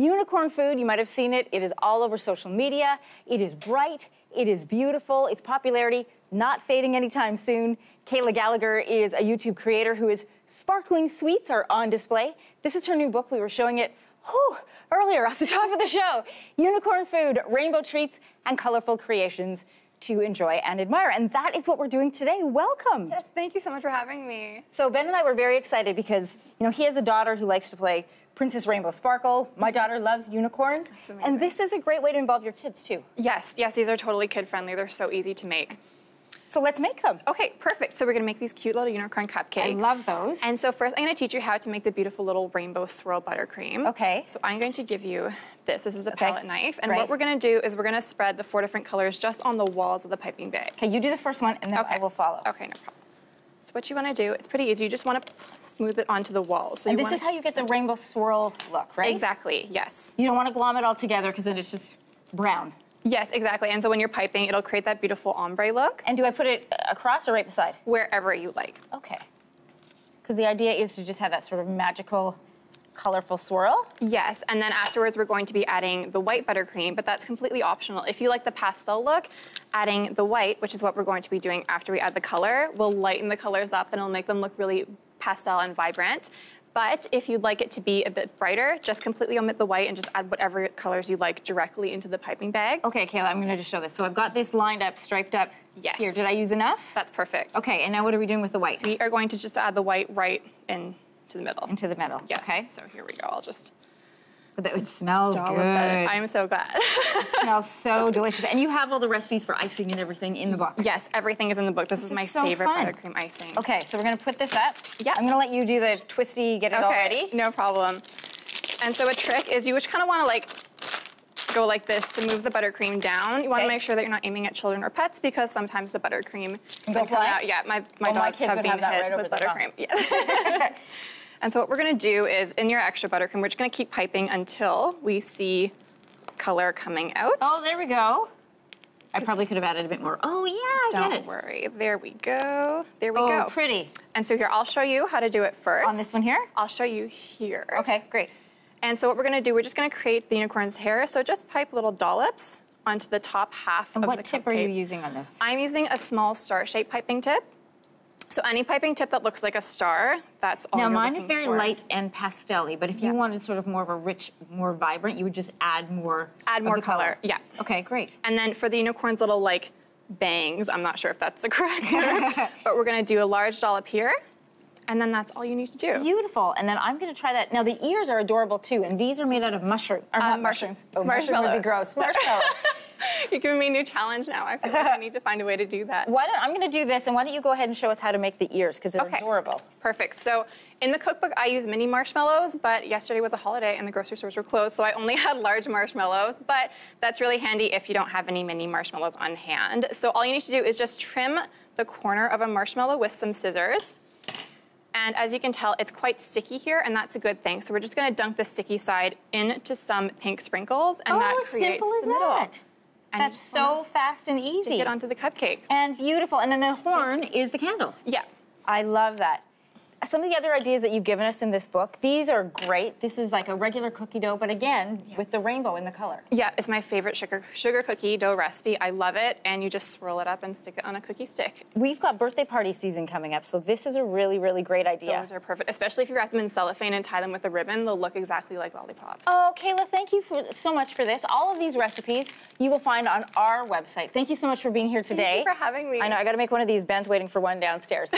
Unicorn food, you might have seen it. It is all over social media. It is bright. It is beautiful. Its popularity not fading anytime soon. Cayla Gallagher is a YouTube creator who is sparkling sweets are on display. This is her new book. We were showing it earlier off the top of the show. Unicorn food, rainbow treats, and colorful creations to enjoy and admire. And that is what we're doing today. Welcome. Yes, thank you so much for having me. So Ben and I were very excited because, he has a daughter who likes to play Princess Rainbow Sparkle. My daughter loves unicorns. And this is a great way to involve your kids too. Yes, these are totally kid-friendly. They're so easy to make. So let's make them. Okay, perfect. So we're gonna make these cute little unicorn cupcakes. I love those. And so first I'm gonna teach you how to make the beautiful little rainbow swirl buttercream. Okay. So I'm going to give you this. This is a palette knife. And what we're gonna do is we're gonna spread the 4 different colors just on the walls of the piping bag. Okay, you do the first one and then I will follow. Okay, no problem. So what you wanna do, it's pretty easy. You just wanna smooth it onto the walls. So and this is how you get the rainbow swirl look, right? Exactly, yes. You don't wanna glom it all together because then it's just brown. Yes, exactly. And so when you're piping, it'll create that beautiful ombre look. And do I put it across or right beside? Wherever you like. Okay. Because the idea is to just have that sort of magical, colorful swirl. Yes, and then afterwards we're going to be adding the white buttercream, but that's completely optional. If you like the pastel look, adding the white, which is what we're going to be doing after we add the color, will lighten the colors up and it'll make them look really pastel and vibrant. But if you'd like it to be a bit brighter, just completely omit the white and just add whatever colors you like directly into the piping bag. Okay, Cayla, I'm gonna just show this. So I've got this lined up, striped up. Yes. Here, did I use enough? That's perfect. Okay, and now what are we doing with the white? We are going to just add the white right into the middle. Into the middle, yes. Okay. So here we go, I'll just... But it smells good. I'm so glad. It smells so delicious. And you have all the recipes for icing and everything in the book. Yes, everything is in the book. This is my favorite buttercream icing. Okay, so we're gonna put this up. Yeah. I'm gonna let you do the twisty, get it all ready. No problem. And so a trick is you just kind of want to go like this to move the buttercream down. You want to make sure that you're not aiming at children or pets because sometimes the buttercream can go fly out. Yeah, my dogs kids have been hit right with buttercream. Yeah. And so what we're gonna do is, in your extra buttercream, we're just gonna keep piping until we see color coming out. Oh, there we go. I probably could have added a bit more. Oh yeah, I get it. Don't worry, there we go. There we go. Oh, pretty. And so here, I'll show you how to do it first. On this one here? I'll show you here. Okay, great. And so what we're gonna do, we're just gonna create the unicorn's hair. So just pipe little dollops onto the top half of the cupcake. What tip are you using on this? I'm using a small star-shaped piping tip. So any piping tip that looks like a star, that's all you're looking for. Now mine is very light and pastel-y, but if you wanted sort of more of a rich, more vibrant, you would just add more color. Yeah. Okay, great. And then for the unicorn's little bangs, I'm not sure if that's the correct term, but we're gonna do a large dollop here. And then that's all you need to do. Beautiful. And then I'm going to try that. Now, the ears are adorable, too. And these are made out of mushrooms. Mushrooms. Oh, mushroom would be gross. Marshmallow. You're giving me a new challenge now. I feel like I need to find a way to do that. I'm going to do this, and why don't you go ahead and show us how to make the ears, because they're adorable. Perfect. So in the cookbook, I use mini marshmallows, but yesterday was a holiday and the grocery stores were closed, so I only had large marshmallows. But that's really handy if you don't have any mini marshmallows on hand. So all you need to do is just trim the corner of a marshmallow with some scissors. And as you can tell, it's quite sticky here, and that's a good thing. So we're just gonna dunk the sticky side into some pink sprinkles, and that creates the middle. That. And that's so fast and easy. Stick it onto the cupcake. And beautiful. And then the horn is the candle. Yeah. I love that. Some of the other ideas that you've given us in this book, these are great. This is like a regular cookie dough, but again, with the rainbow in the color. Yeah, it's my favorite sugar cookie dough recipe. I love it, and you just swirl it up and stick it on a cookie stick. We've got birthday party season coming up, so this is a really, really great idea. Those are perfect, especially if you wrap them in cellophane and tie them with a ribbon. They'll look exactly like lollipops. Oh, Cayla, thank you so much for this. All of these recipes you will find on our website. Thank you so much for being here today. Thank you for having me. I know, I got to make one of these. Ben's waiting for one downstairs.